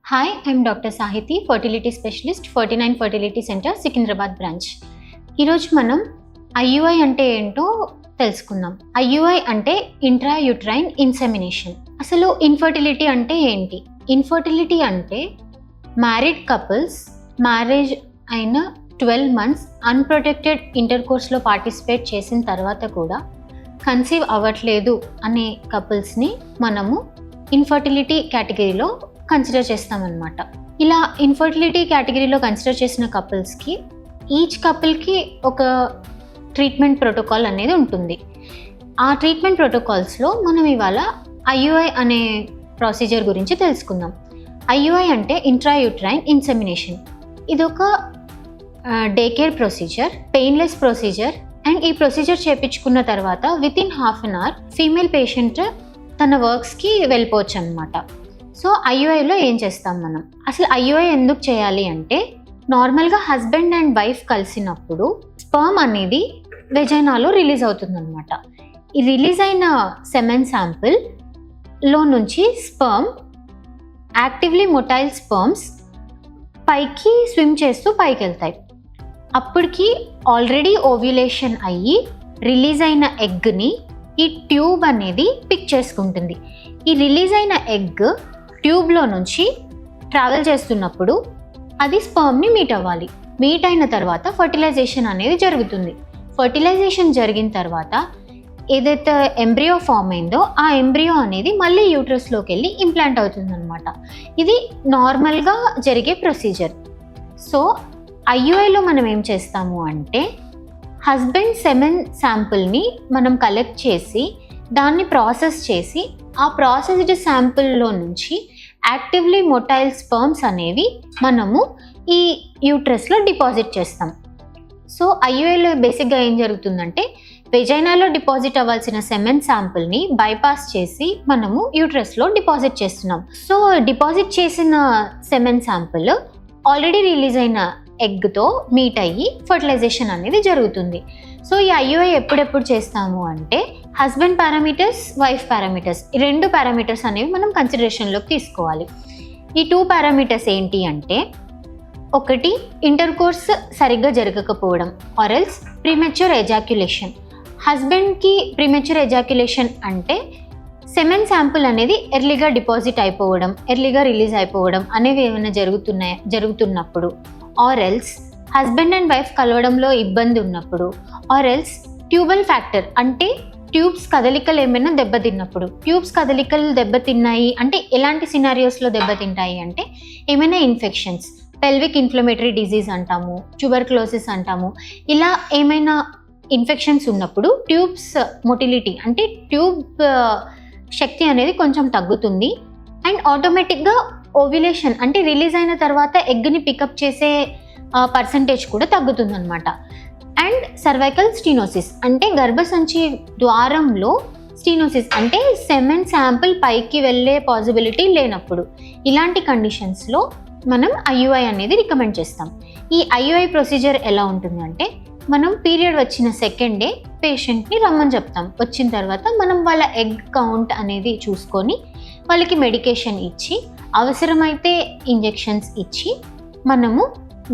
Hi, I'm Dr. Sahiti, fertility specialist, 49 Fertility Center, Secunderabad branch. ఈరోజు మనం IUI అంటే ఏంటో తెలుసుకుందాం. IUI అంటే ఇంట్రాయూట్రైన్ ఇన్సెమినేషన్. అసలు ఇన్ఫర్టిలిటీ అంటే ఏంటి? ఇన్ఫర్టిలిటీ అంటే మ్యారీడ్ కపుల్స్ మ్యారేజ్ అయిన 12 months అన్ప్రొటెక్టెడ్ ఇంటర్కోర్స్లో పార్టిసిపేట్ చేసిన తర్వాత కూడా కన్సీవ్ అవ్వట్లేదు అనే కపుల్స్ని మనము ఇన్ఫర్టిలిటీ కేటగిరీలో కన్సిడర్ చేస్తామన్నమాట. ఇలా ఇన్ఫర్టిలిటీ కేటగిరీలో కన్సిడర్ చేసిన కపుల్స్కి ఈచ్ కపుల్కి ఒక ట్రీట్మెంట్ ప్రోటోకాల్ అనేది ఉంటుంది. ఆ ట్రీట్మెంట్ ప్రోటోకాల్స్లో మనం ఇవాళ IUI అనే ప్రొసీజర్ గురించి తెలుసుకుందాం. IUI అంటే ఇంట్రాయూట్రైన్ ఇన్సెమినేషన్. ఇదొక day care procedure, painless procedure. And ఈ ప్రొసీజర్ చేయించుకున్న తర్వాత within half an hour female patient తన వర్క్స్కి వెళ్ళిపోవచ్చు అనమాట. సో IUIలో ఏం చేస్తాం మనం? అసలు IUI ఎందుకు చేయాలి అంటే, నార్మల్గా హస్బెండ్ అండ్ వైఫ్ కలిసినప్పుడు స్పర్మ్ అనేది వెజైనాలో రిలీజ్ అవుతుందన్నమాట. ఈ రిలీజ్ అయిన సెమెన్ శాంపిల్లో నుంచి స్పర్మ్ యాక్టివ్లీ మొటైల్ స్పర్మ్స్ పైకి స్విమ్ చేస్తూ పైకి వెళ్తాయి. అప్పటికి ఆల్రెడీ ఓవ్యులేషన్ అయ్యి రిలీజ్ అయిన ఎగ్ని ఈ ట్యూబ్ అనేది పిక్ చేసుకుంటుంది. ఈ రిలీజ్ అయిన ఎగ్ ట్యూబ్లో నుంచి ట్రావెల్ చేస్తున్నప్పుడు అది స్పర్మ్ని మీట్ అవ్వాలి. మీట్ అయిన తర్వాత ఫర్టిలైజేషన్ అనేది జరుగుతుంది. ఫర్టిలైజేషన్ జరిగిన తర్వాత ఏదైతే ఎంబ్రియో ఫామ్ అయిందో ఆ ఎంబ్రియో అనేది మళ్ళీ యూట్రస్లోకి వెళ్ళి ఇంప్లాంట్ అవుతుందన్నమాట. ఇది నార్మల్గా జరిగే ప్రొసీజర్. సో IUIలో మనం ఏం చేస్తాము అంటే, హస్బెండ్ సెమెన్ శాంపుల్ని మనం కలెక్ట్ చేసి దాన్ని ప్రాసెస్ చేసి ఆ ప్రాసెస్డ్ శాంపుల్లో నుంచి యాక్టివ్లీ మొటైల్ స్పర్మ్స్ అనేవి మనము ఈ యూట్రస్లో డిపాజిట్ చేస్తాం. సో IUIలో బేసిక్గా ఏం జరుగుతుందంటే, వెజైనాలో డిపాజిట్ అవ్వాల్సిన సెమెన్ శాంపుల్ని బైపాస్ చేసి మనము యూట్రస్లో డిపాజిట్ చేస్తున్నాం. సో డిపాజిట్ చేసిన సెమెన్ శాంపుల్ ఆల్రెడీ రిలీజ్ అయిన ఎగ్తో మీట్ అయ్యి ఫర్టిలైజేషన్ అనేది జరుగుతుంది. సో ఈ IUI ఎప్పుడెప్పుడు చేస్తాము అంటే, హస్బెండ్ పారామీటర్స్, వైఫ్ పారామీటర్స్, ఈ 2 పారామీటర్స్ అనేవి మనం కన్సిడరేషన్లోకి తీసుకోవాలి. ఈ 2 పారామీటర్స్ ఏంటి అంటే, ఒకటి ఇంటర్కోర్స్ సరిగ్గా జరగకపోవడం, ఆరెల్స్ ప్రీమెచ్యూర్ ఎజాక్యులేషన్. హస్బెండ్కి ప్రీమెచ్యూర్ ఎజాక్యులేషన్ అంటే సెమెన్ శాంపుల్ అనేది ఎర్లీగా డిపాజిట్ అయిపోవడం, ఎర్లీగా రిలీజ్ అయిపోవడం అనేవి ఏమైనా జరుగుతున్నప్పుడు, ఆరెల్స్ హస్బెండ్ అండ్ వైఫ్ కలవడంలో ఇబ్బంది ఉన్నప్పుడు, ఆరెల్స్ ట్యూబల్ ఫ్యాక్టర్ అంటే ట్యూబ్స్ కదలికలు ఏమైనా దెబ్బతిన్నప్పుడు. ట్యూబ్స్ కదలికలు దెబ్బతిన్నాయి అంటే ఎలాంటి సినారియోస్లో దెబ్బతింటాయి అంటే, ఏమైనా ఇన్ఫెక్షన్స్, పెల్విక్ ఇన్ఫ్లమేటరీ డిజీజ్ అంటాము, ట్యూబర్క్లోసిస్ అంటాము. ఇలా ఏమైనా ఇన్ఫెక్షన్స్ ఉన్నప్పుడు ట్యూబ్స్ మొటిలిటీ అంటే ట్యూబ్ శక్తి అనేది కొంచెం తగ్గుతుంది. అండ్ ఆటోమేటిక్గా ఓవ్యులేషన్ అంటే రిలీజ్ అయిన తర్వాత ఎగ్ని పికప్ చేసే పర్సంటేజ్ కూడా తగ్గుతుందన్నమాట. అండ్ సర్వైకల్ స్టీనోసిస్ అంటే గర్భసంచి ద్వారంలో స్టీనోసిస్ అంటే సెమెన్ శాంపుల్ పైకి వెళ్ళే పాసిబిలిటీ లేనప్పుడు, ఇలాంటి కండిషన్స్లో మనం IUI అనేది రికమెండ్ చేస్తాం. ఈ IUI ప్రొసీజర్ ఎలా ఉంటుందంటే, మనం పీరియడ్ వచ్చిన సెకండ్ డే పేషెంట్ని రమ్మని చెప్తాం. వచ్చిన తర్వాత మనం వాళ్ళ ఎగ్ కౌంట్ అనేది చూసుకొని వాళ్ళకి మెడికేషన్ ఇచ్చి, అవసరమైతే ఇంజెక్షన్స్ ఇచ్చి, మనము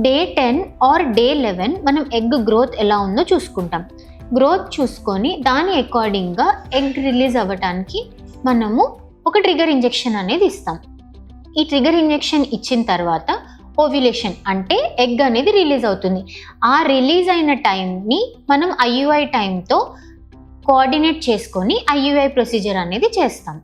డే 10 ఆర్ డే 11 మనం ఎగ్ గ్రోత్ ఎలా ఉందో చూసుకుంటాం. గ్రోత్ చూసుకొని దాని అకార్డింగ్గా ఎగ్ రిలీజ్ అవ్వటానికి మనము ఒక ట్రిగర్ ఇంజెక్షన్ అనేది ఇస్తాం. ఈ ట్రిగర్ ఇంజెక్షన్ ఇచ్చిన తర్వాత ఓవ్యులేషన్ అంటే ఎగ్ అనేది రిలీజ్ అవుతుంది. ఆ రిలీజ్ అయిన టైంని మనం IUI టైంతో కోఆర్డినేట్ చేసుకొని IUI ప్రొసీజర్ అనేది చేస్తాం.